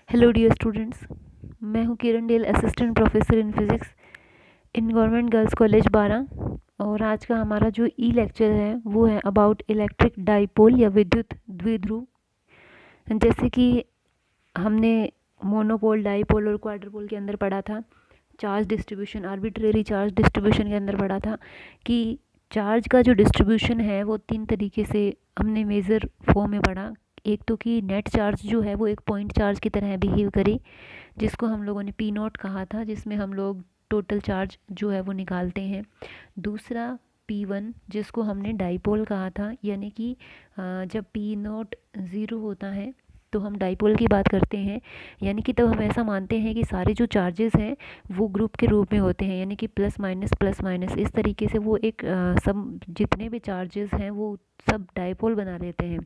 Hello dear students, मैं हूं Kiran Dell, assistant professor in physics in government girls college 12। और आज का हमारा जो लेक्चर है वो है अबाउट इलेक्ट्रिक डाइपोल या विद्युत द्विध्रुव। जैसे कि हमने मोनोपोल, डाइपोल और क्वाड्रपोल के अंदर पढ़ा था, charge distribution, arbitrary charge distribution के अंदर पढ़ा था कि चार्ज का जो डिस्ट्रीब्यूशन है वो 3 तरीके से हमने मेज़र फॉर्म में पढ़ा। एक तो कि नेट चार्ज जो है वो एक पॉइंट चार्ज की तरह बिहेव करे, जिसको हम लोगों ने पी नॉट कहा था, जिसमें हम लोग टोटल चार्ज जो है वो निकालते हैं। दूसरा P1, जिसको हमने डाइपोल कहा था, यानी कि जब पी नॉट ज़ीरो होता है तो हम डाइपोल की बात करते हैं, यानी कि तब हम ऐसा मानते हैं कि सारे जो चार्जेस हैं वो ग्रुप के रूप में होते हैं, यानी कि प्लस माइनस इस तरीके से वो एक सब जितने भी चार्जेस हैं वो सब डाइपोल बना लेते हैं।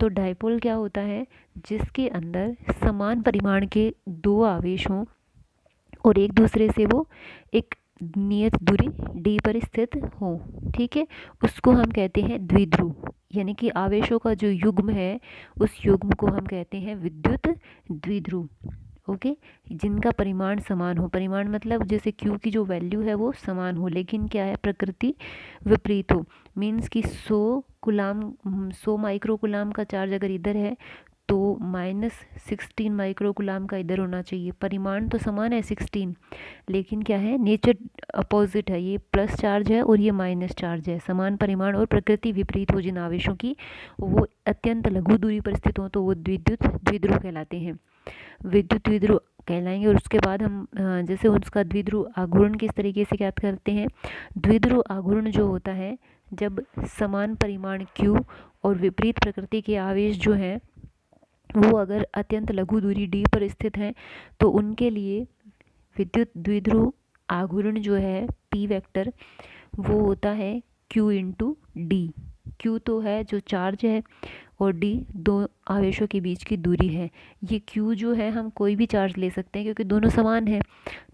तो डाइपोल क्या होता है, जिसके अंदर समान परिमाण के दो आवेश हों और एक दूसरे से वो एक नियत दूरी d पर स्थित हो। ठीक है, उसको हम कहते हैं द्विध्रुव, यानी कि आवेशों का जो युग्म है उस युग्म को हम कहते हैं विद्युत द्विध्रुव। ओके, जिनका परिमाण समान हो, परिमाण मतलब जैसे Q की जो वैल्यू है वो समान हो, लेकिन क्या है, प्रकृति विपरीत हो। मीन्स कि 100 माइक्रो कुलाम का चार्ज अगर इधर है तो -16 माइक्रो कुलाम का इधर होना चाहिए। परिमाण तो समान है 16, लेकिन क्या है, नेचर अपोजिट है, ये प्लस चार्ज है और ये माइनस चार्ज है। समान परिमाण और प्रकृति विपरीत हो जिन आवेशों की, वो अत्यंत लघु दूरी पर स्थित हो तो वो विद्युत द्विध्रुव कहलाते हैं, विद्युत द्विध्रुव कहलाएंगे। और उसके बाद हम जैसे उसका द्विध्रुव आघूर्ण किस तरीके से ज्ञात करते हैं। द्विध्रुव आघूर्ण जो होता है, जब समान परिमाण Q और विपरीत प्रकृति के आवेश जो हैं वो अगर अत्यंत लघु दूरी d पर स्थित हैं तो उनके लिए विद्युत द्विध्रुव आघूर्ण जो है P वेक्टर वो होता है Q इंटू डी। Q तो है जो चार्ज है और D दो आवेशों के बीच की दूरी है। ये Q जो है हम कोई भी चार्ज ले सकते हैं क्योंकि दोनों समान हैं,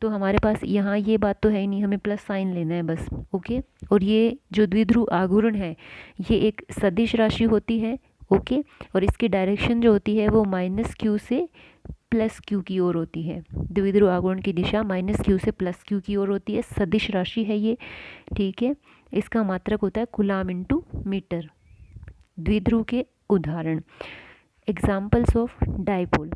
तो हमारे पास यहाँ ये बात तो है ही नहीं, हमें प्लस साइन लेना है बस। ओके, और ये जो द्विध्रुव आघूर्ण है ये एक सदिश राशि होती है। ओके, और इसकी डायरेक्शन जो होती है वो -Q से +Q की ओर होती है। द्विध्रुव आघूर्ण की दिशा -Q से +Q की ओर होती है, सदिश राशि है ये। ठीक है, इसका मात्रक होता है कूलाम इंटू मीटर। द्विध्रुव के उदाहरण, एग्जाम्पल्स ऑफ डाइपोल।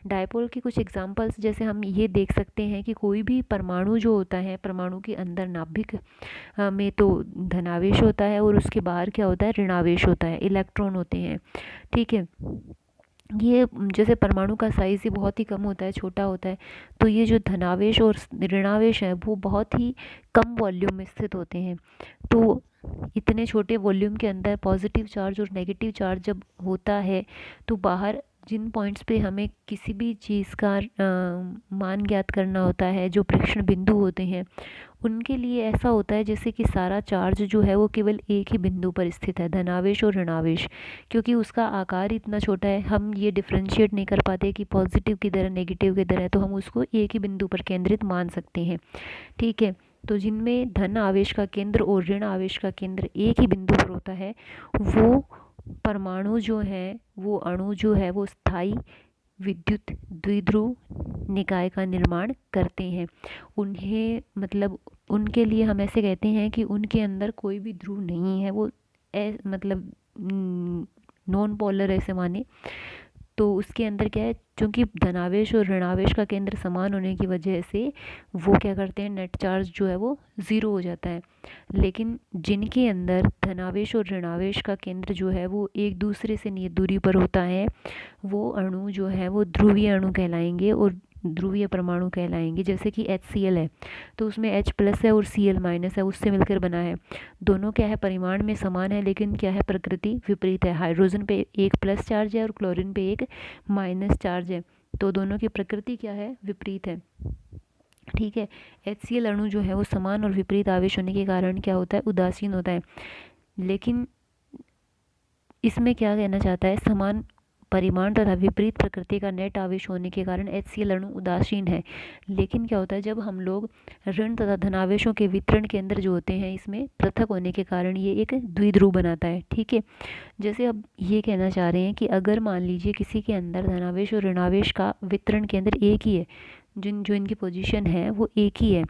डाइपोल की कुछ एग्जाम्पल्स जैसे हम ये देख सकते हैं कि कोई भी परमाणु जो होता है, परमाणु के अंदर नाभिक में तो धनावेश होता है और उसके बाहर क्या होता है, ऋणावेश होता है, इलेक्ट्रॉन होते हैं। ठीक है, ये जैसे परमाणु का साइज़ ही बहुत ही कम होता है, छोटा होता है, तो ये जो धनावेश और ऋणावेश है वो बहुत ही कम वॉल्यूम में स्थित होते हैं। तो इतने छोटे वॉल्यूम के अंदर पॉजिटिव चार्ज और नेगेटिव चार्ज जब होता है तो बाहर जिन पॉइंट्स पे हमें किसी भी चीज़ का मान ज्ञात करना होता है, जो प्रेक्षण बिंदु होते हैं, उनके लिए ऐसा होता है जैसे कि सारा चार्ज जो है वो केवल एक ही बिंदु पर स्थित है, धनावेश और ऋणावेश। क्योंकि उसका आकार इतना छोटा है, हम ये डिफ्रेंशिएट नहीं कर पाते कि पॉजिटिव किधर है नेगेटिव किधर है, तो हम उसको एक ही बिंदु पर केंद्रित मान सकते हैं। ठीक है, तो जिनमें धन आवेश का केंद्र और ऋण आवेश का केंद्र एक ही बिंदु पर होता है, वो परमाणु जो है, वो अणु जो है वो स्थायी विद्युत द्विध्रुव निकाय का निर्माण करते हैं। उन्हें मतलब उनके लिए हम ऐसे कहते हैं कि उनके अंदर कोई भी ध्रुव नहीं है, वो मतलब नॉन पोलर ऐसे माने। तो उसके अंदर क्या है, क्योंकि धनावेश और ऋणावेश का केंद्र समान होने की वजह से वो क्या करते हैं, नेट चार्ज जो है वो ज़ीरो हो जाता है। लेकिन जिनके अंदर धनावेश और ऋणावेश का केंद्र जो है वो एक दूसरे से नियत दूरी पर होता है, वो अणु जो है वो ध्रुवीय अणु कहलाएंगे और ध्रुवीय परमाणु कहलाएंगे। जैसे कि HCl है तो उसमें H+ है और Cl- है, उससे मिलकर बना है। दोनों क्या है, परिमाण में समान है, लेकिन क्या है, प्रकृति विपरीत है। हाइड्रोजन पे एक प्लस चार्ज है और क्लोरीन पे एक माइनस चार्ज है, तो दोनों की प्रकृति क्या है, विपरीत है। ठीक है, HCl अणु जो है वो समान और विपरीत आवेश होने के कारण क्या होता है, उदासीन होता है। लेकिन इसमें क्या कहना चाहता है, समान परिमाण तथा विपरीत प्रकृति का नेट आवेश होने के कारण HCl अणु उदासीन है। लेकिन क्या होता है, जब हम लोग ऋण तथा धनावेशों के वितरण के अंदर जो होते हैं, इसमें पृथक होने के कारण ये एक द्विध्रुव बनाता है। ठीक है, जैसे अब ये कहना चाह रहे हैं कि अगर मान लीजिए किसी के अंदर धनावेश और ऋणावेश का वितरण के अंदर एक ही है, जो इनकी पोजीशन है वो एक ही है,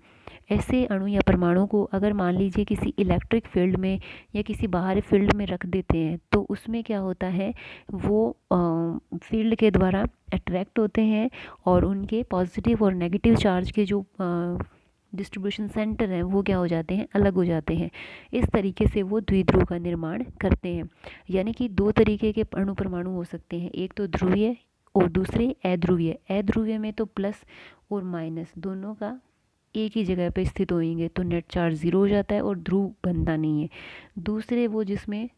ऐसे अणु या परमाणु को अगर मान लीजिए किसी इलेक्ट्रिक फील्ड में या किसी बाहरी फील्ड में रख देते हैं, तो उसमें क्या होता है, वो फील्ड के द्वारा अट्रैक्ट होते हैं और उनके पॉजिटिव और नेगेटिव चार्ज के जो डिस्ट्रीब्यूशन सेंटर हैं वो क्या हो जाते हैं, अलग हो जाते हैं। इस तरीके से वो द्विध्रुव का निर्माण करते हैं। यानी कि दो तरीके के अणु परमाणु हो सकते हैं, एक तो ध्रुवीय और दूसरे अध्रुवीय। अध्रुवीय में तो प्लस और माइनस दोनों का एक ही जगह पे स्थित होंगे, तो नेट चार्ज 0 हो जाता है और ध्रुव बनता नहीं है। दूसरे वो जिसमें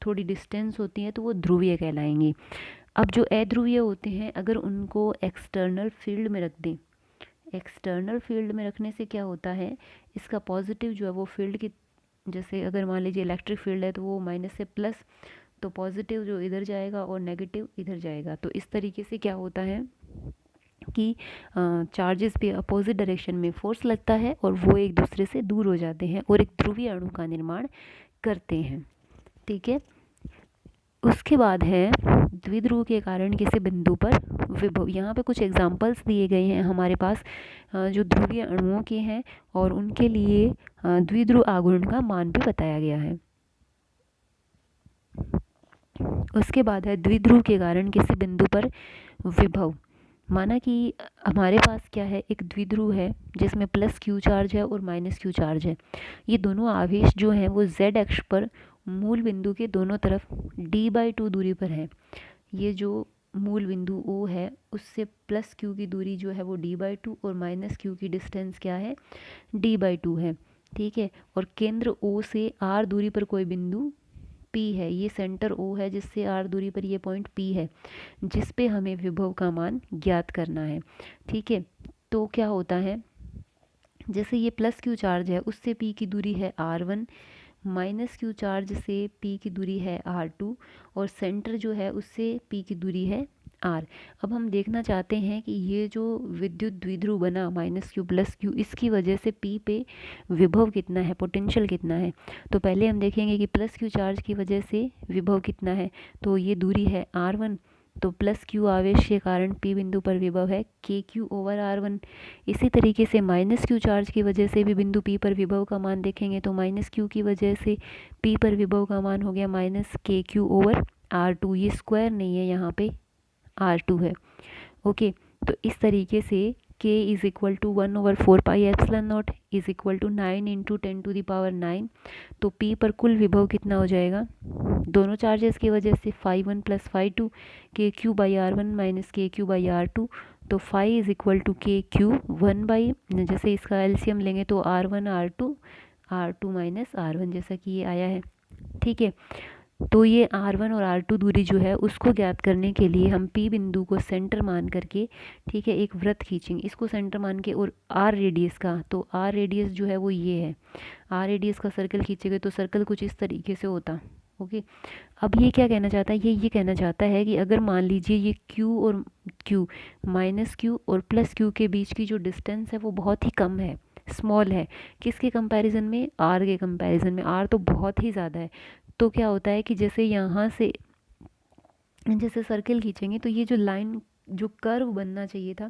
थोड़ी डिस्टेंस होती है तो वो ध्रुवीय कहलाएंगे। अब जो अध्रुवीय होते हैं, अगर उनको एक्सटर्नल फील्ड में रख दें, एक्सटर्नल फील्ड में रखने से क्या होता है, इसका पॉजिटिव जो है वो फील्ड की, जैसे अगर मान लीजिए इलेक्ट्रिक फील्ड है तो वो माइनस से प्लस, तो पॉजिटिव जो इधर जाएगा और नेगेटिव इधर जाएगा। तो इस तरीके से क्या होता है कि चार्जेस पे अपोजिट डायरेक्शन में फोर्स लगता है और वो एक दूसरे से दूर हो जाते हैं और एक ध्रुवीय अणु का निर्माण करते हैं। ठीक है, उसके बाद है द्विध्रुव के कारण किसी बिंदु पर विभव। यहाँ पे कुछ एग्जांपल्स दिए गए हैं हमारे पास जो ध्रुवीय अणुओं के हैं और उनके लिए द्विध्रुव आघूर्ण का मान भी बताया गया है। उसके बाद है द्विध्रुव के कारण किसी बिंदु पर विभव। माना कि हमारे पास क्या है, एक द्विध्रुव है जिसमें प्लस क्यू चार्ज है और माइनस क्यू चार्ज है। ये दोनों आवेश जो हैं वो z अक्ष पर मूल बिंदु के दोनों तरफ d/2 दूरी पर है। ये जो मूल बिंदु O है उससे प्लस क्यू की दूरी जो है वो d/2 और माइनस क्यू की डिस्टेंस क्या है, d/2 है। ठीक है, और केंद्र O से r दूरी पर कोई बिंदु P है, ये सेंटर O है जिससे r दूरी पर ये पॉइंट P है, जिस पे हमें विभव का मान ज्ञात करना है। ठीक है, तो क्या होता है, जैसे ये प्लस क्यू चार्ज है उससे P की दूरी है r1, माइनस क्यू चार्ज से P की दूरी है r2 और सेंटर जो है उससे P की दूरी है r। अब हम देखना चाहते हैं कि ये जो विद्युत द्विध्रुव बना माइनस क्यू प्लस क्यू, इसकी वजह से P पे विभव कितना है, पोटेंशियल कितना है। तो पहले हम देखेंगे कि प्लस क्यू चार्ज की वजह से विभव कितना है, तो ये दूरी है r1, तो प्लस क्यू आवेश के कारण P बिंदु पर विभव है KQ/R1। इसी तरीके से माइनस क्यू चार्ज की वजह से भी बिंदु P पर विभव का मान देखेंगे, तो माइनस क्यू की वजह से P पर विभव का मान हो गया माइनस KQ/R2। ये स्क्वायर नहीं है, यहाँ पे R2 है। ओके, तो इस तरीके से K is equal to 1/4 pi epsilon naught is equal to 9 × 10⁻⁹। तो P पर कुल विभव कितना हो जाएगा, दोनों चार्जेस की वजह से phi1 + phi2 KQ/R1 - KQ/R2। तो phi is equal to KQ1 जैसे इसका एलसीएम लेंगे तो R1 R2 R2 - R1, जैसा कि ये आया है। ठीक है, तो ये R1 और R2 दूरी जो है उसको ज्ञात करने के लिए हम P बिंदु को सेंटर मान करके, ठीक है, एक वृत्त खींचेंगे इसको सेंटर मान के, और R रेडियस का, तो R रेडियस जो है वो ये है, R रेडियस का सर्कल खींचेंगे तो सर्कल कुछ इस तरीके से होता। ओके, अब ये क्या कहना चाहता है, ये कहना चाहता है कि अगर मान लीजिए ये Q और Q, माइनस Q और प्लस Q के बीच की जो डिस्टेंस है वो बहुत ही कम है, स्मॉल है, किसके कंपैरिजन में, R के कंपैरिजन में। R तो बहुत ही ज़्यादा है। तो क्या होता है कि जैसे यहाँ से जैसे सर्किल खींचेंगे तो ये जो लाइन, जो कर्व बनना चाहिए था,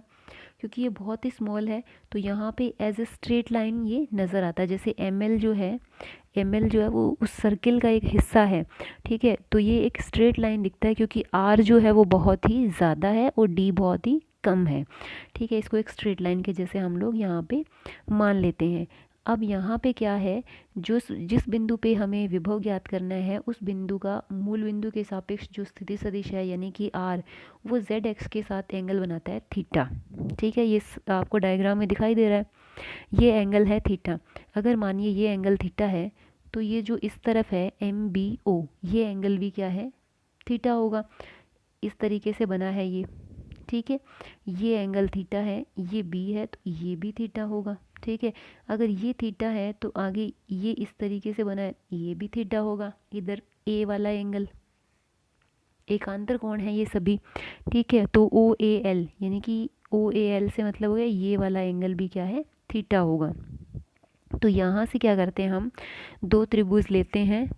क्योंकि ये बहुत ही स्मॉल है तो यहाँ पे एज ए स्ट्रेट लाइन ये नज़र आता है। जैसे ml जो है वो उस सर्किल का एक हिस्सा है। ठीक है, तो ये एक स्ट्रेट लाइन दिखता है क्योंकि r जो है वो बहुत ही ज़्यादा है और d बहुत ही कम है। ठीक है, इसको एक स्ट्रेट लाइन के जैसे हम लोग यहाँ पे मान लेते हैं। अब यहाँ पे क्या है, जिस बिंदु पे हमें विभव ज्ञात करना है उस बिंदु का मूल बिंदु के सापेक्ष जो स्थिति सदिश है यानी कि r, वो z एक्स के साथ एंगल बनाता है थीटा। ठीक है, ये आपको डायग्राम में दिखाई दे रहा है, ये एंगल है थीटा। अगर मानिए ये एंगल थीटा है तो ये जो इस तरफ है MBO, ये एंगल भी क्या है, थीटा होगा। इस तरीके से बना है ये। ठीक है, ये एंगल थीटा है, ये B है तो ये भी थीटा होगा। ठीक है, अगर ये थीटा है तो आगे ये इस तरीके से बना है, ये भी थीटा होगा, इधर A वाला एंगल। एकांतर कोण है ये सभी, ठीक है। तो ओ ए एल, यानी कि ओ ए एल से मतलब हो गया ये वाला एंगल भी क्या है, थीटा होगा। तो यहाँ से क्या करते हैं हम, दो त्रिभुज लेते हैं।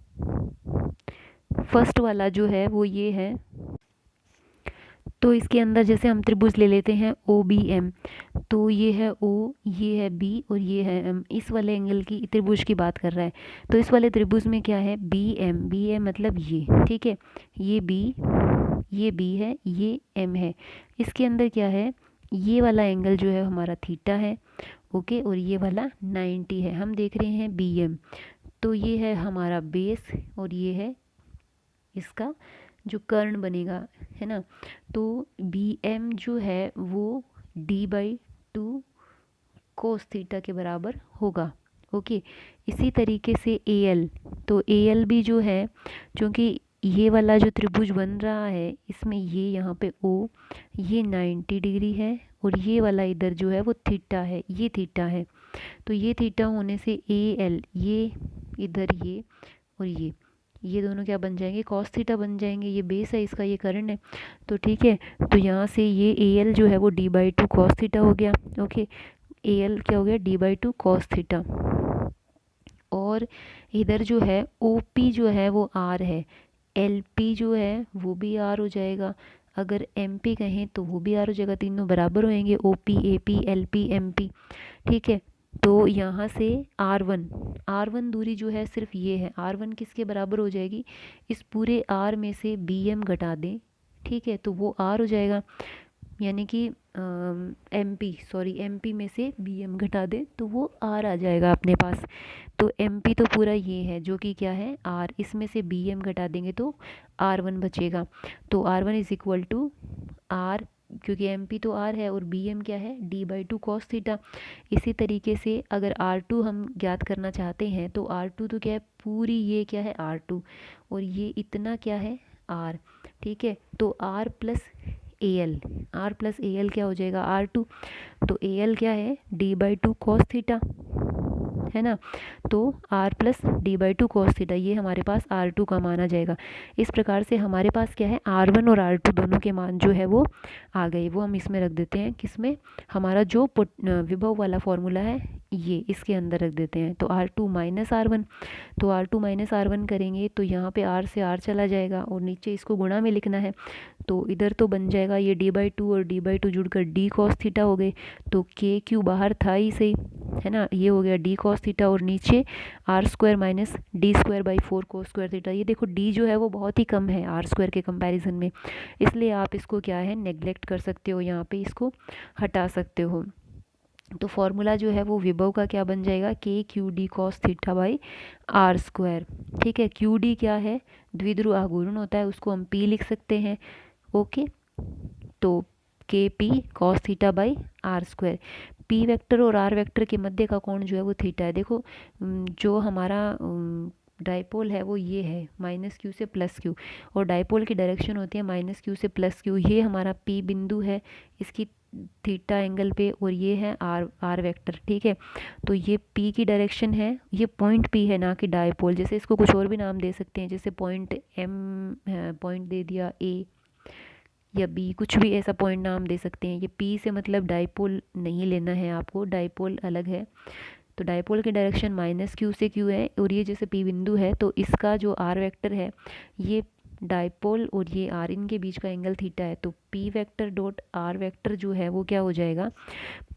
फर्स्ट वाला जो है वो ये है, तो इसके अंदर जैसे हम त्रिभुज ले लेते हैं ओ बी एम, तो ये है ओ, ये है बी और ये है एम। इस वाले एंगल की त्रिभुज की बात कर रहा है। तो इस वाले त्रिभुज में क्या है, बी एम, बी एम मतलब ये, ठीक है। ये बी है, ये एम है। इसके अंदर क्या है, ये वाला एंगल जो है हमारा थीटा है, ओके। और ये वाला 90 है। हम देख रहे हैं बी एम, तो ये है हमारा बेस और ये है इसका जो कर्ण बनेगा, है ना। तो बी एम जो है वो d/2 कोस थीटा के बराबर होगा, ओके। इसी तरीके से ए एल, तो ए एल भी जो है, क्योंकि ये वाला जो त्रिभुज बन रहा है इसमें ये यहाँ पे ओ, ये 90 डिग्री है और ये वाला इधर जो है वो थीटा है, ये थीटा है। तो ये थीटा होने से ए एल, ये इधर ये और ये दोनों क्या बन जाएंगे, कॉस थीटा बन जाएंगे। ये बेस है इसका, ये कर्ण है, तो ठीक है। तो यहाँ से ये ए एल जो है वो d/2 कॉस थीटा हो गया, ओके। ए एल क्या हो गया, d/2 कॉस थीटा। और इधर जो है ओ पी जो है वो आर है, एल पी जो है वो भी आर हो जाएगा। अगर एम पी कहें तो वो भी आर हो जाएगा, तीनों बराबर होएंगे, O P, A P, L P, M P, ठीक है। तो यहाँ से आर वन दूरी जो है सिर्फ ये है, आर1 किसके बराबर हो जाएगी, इस पूरे आर में से बी एम घटा दें, ठीक है, तो वो आर हो जाएगा। यानी कि एम पी में से बी एम घटा दें तो वो आर आ जाएगा अपने पास। तो एम पी तो पूरा ये है जो कि क्या है आर, इसमें से बी एम घटा देंगे तो आर1 बचेगा। तो R one is equal to R, क्योंकि एम पी तो आर है और बी एम क्या है, d/2 कॉस थीटा। इसी तरीके से अगर R2 हम ज्ञात करना चाहते हैं तो R2 तो क्या है, पूरी ये क्या है R2 और ये इतना क्या है R, ठीक है। तो R plus A L, R plus A L क्या हो जाएगा R2, तो ए एल क्या है d/2 कॉस थीटा, है ना। तो r plus d/2 cos theta, ये हमारे पास R2 का मान आ जाएगा। इस प्रकार से हमारे पास क्या है, R1 और R2 दोनों के मान जो है वो आ गए। वो हम इसमें रख देते हैं, किसमें, हमारा जो विभव वाला फॉर्मूला है ये इसके अंदर रख देते हैं। तो R2 माइनस R1, तो R2 माइनस R1 करेंगे तो यहाँ पे R से R चला जाएगा और नीचे इसको गुणा में लिखना है। तो इधर तो बन जाएगा ये d/2 और d/2 जुड़कर d कॉस थीटा हो गए। तो के क्यू बाहर था ही सही, है ना, ये हो गया d कॉस थीटा और नीचे r² minus d²/4 cos square theta. ये देखो d जो है वो बहुत ही कम है r² के कंपैरिजन में, इसलिए आप इसको क्या है नेग्लेक्ट कर सकते हो, यहाँ पे इसको हटा सकते हो। तो फॉर्मूला जो है वो विभव का क्या बन जाएगा, के क्यू डी कॉस थीटा/r², ठीक है। क्यू डी क्या है, द्विध्रुव आघूर्ण होता है, उसको हम p लिख सकते हैं, ओके। तो के पी कॉस थीटा/r², पी वेक्टर और आर वेक्टर के मध्य का कोण जो है वो थीटा है। देखो जो हमारा डाइपोल है वो ये है -q से +q, और डाइपोल की डायरेक्शन होती है -q से +q। ये हमारा पी बिंदु है इसकी थीटा एंगल पे, और ये है आर वेक्टर, ठीक है। तो ये पी की डायरेक्शन है, ये पॉइंट पी है ना कि डाइपोल, जैसे इसको कुछ और भी नाम दे सकते हैं, जैसे पॉइंट एम पॉइंट दे दिया ए या बी, कुछ भी ऐसा पॉइंट नाम दे सकते हैं। ये पी से मतलब डाइपोल नहीं लेना है आपको, डाइपोल अलग है। तो डाइपोल की डायरेक्शन -q से q है, और ये जैसे पी बिंदु है तो इसका जो आर वेक्टर है, ये डाइपोल और ये आर, इनके बीच का एंगल थीटा है। तो P vector dot R vector जो है वो क्या हो जाएगा,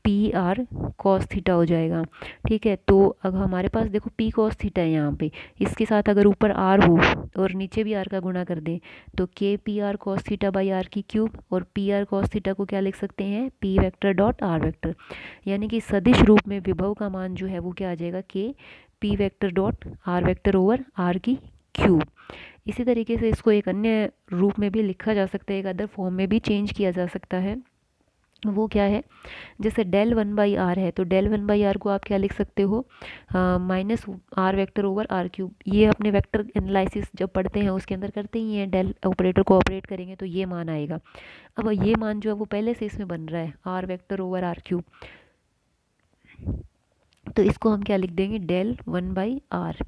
पी आर कॉस थीटा हो जाएगा, ठीक है। तो अब हमारे पास देखो पी कॉस थीटा है यहाँ पे, इसके साथ अगर ऊपर आर हो और नीचे भी आर का गुणा कर दें तो के पी आर कॉस थीटा/r की क्यूब, और पी आर कॉस थीटा को क्या लिख सकते हैं, P vector dot R vector. यानी कि सदिश रूप में विभव का मान जो है वो क्या आ जाएगा, K P vector dot R vector over R की क्यूब। इसी तरीके से इसको एक अन्य रूप में भी लिखा जा सकता है, एक अदर फॉर्म में भी चेंज किया जा सकता है। वो क्या है, जैसे del1/r है तो del1/r को आप क्या लिख सकते हो, -r vector over r cube. ये अपने वेक्टर एनालिसिस जब पढ़ते हैं उसके अंदर करते ही हैं, डेल ऑपरेटर को ऑपरेट करेंगे तो ये मान आएगा। अब ये मान जो है वो पहले से इसमें बन रहा है r vector over r cube, तो इसको हम क्या लिख देंगे, del1/r,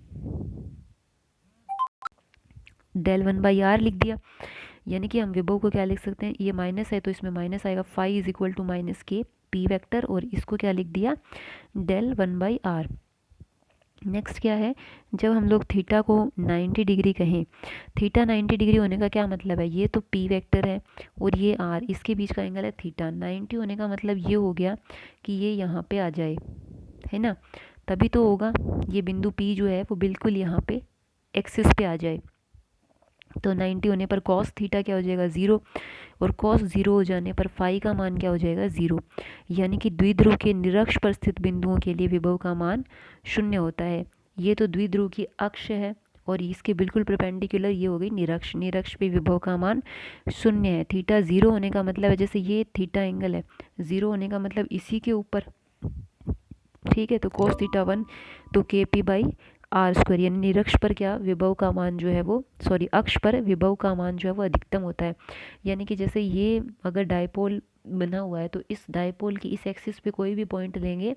del1/r लिख दिया। यानी कि हम विभव को क्या लिख सकते हैं, ये माइनस है तो इसमें माइनस आएगा, phi is equal to minus K P vector, और इसको क्या लिख दिया, डेल 1/r। नेक्स्ट क्या है, जब हम लोग थीटा को 90 डिग्री कहें, थीटा 90 डिग्री होने का क्या मतलब है, ये तो पी वेक्टर है और ये आर, इसके बीच का एंगल है थीटा। 90 होने का मतलब ये हो गया कि ये यहाँ पे आ जाए, है ना, तभी तो होगा, ये बिंदु पी जो है वो बिल्कुल यहाँ पे एक्सिस पे आ जाए। तो 90 होने पर कॉस थीटा क्या हो जाएगा, 0, और कॉस 0 हो जाने पर फाई का मान क्या हो जाएगा, 0। यानी कि द्विध्रुव के निरक्ष पर स्थित बिंदुओं के लिए विभव का मान 0 होता है। ये तो द्विध्रुव की अक्ष है और इसके बिल्कुल परपेंडिकुलर ये हो गई निरक्ष, निरक्ष पे विभव का मान 0 है। थीटा 0 होने का मतलब है, जैसे ये थीटा एंगल है, 0 होने का मतलब इसी के ऊपर, ठीक है, तो कोस थीटा 1 तो के पी बाई आर स्क्वायर, यानी निरक्ष पर क्या विभव का मान जो है वो, सॉरी अक्ष पर विभव का मान जो है वो अधिकतम होता है। यानी कि जैसे ये अगर डायपोल बना हुआ है तो इस डायपोल की इस एक्सिस पे कोई भी पॉइंट लेंगे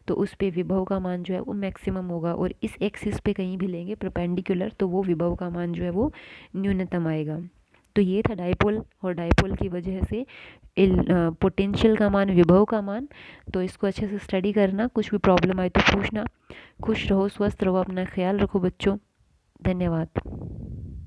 तो उस पे विभव का मान जो है वो मैक्सिमम होगा, और इस एक्सिस पे कहीं भी लेंगे परपेंडिकुलर तो वो विभव का मान जो है वो न्यूनतम आएगा। तो ये था डायपोल, और डायपोल की वजह से पोटेंशियल का मान, विभव का मान। तो इसको अच्छे से स्टडी करना, कुछ भी प्रॉब्लम आए तो पूछना। खुश रहो, स्वस्थ रहो, अपना ख्याल रखो बच्चों, धन्यवाद।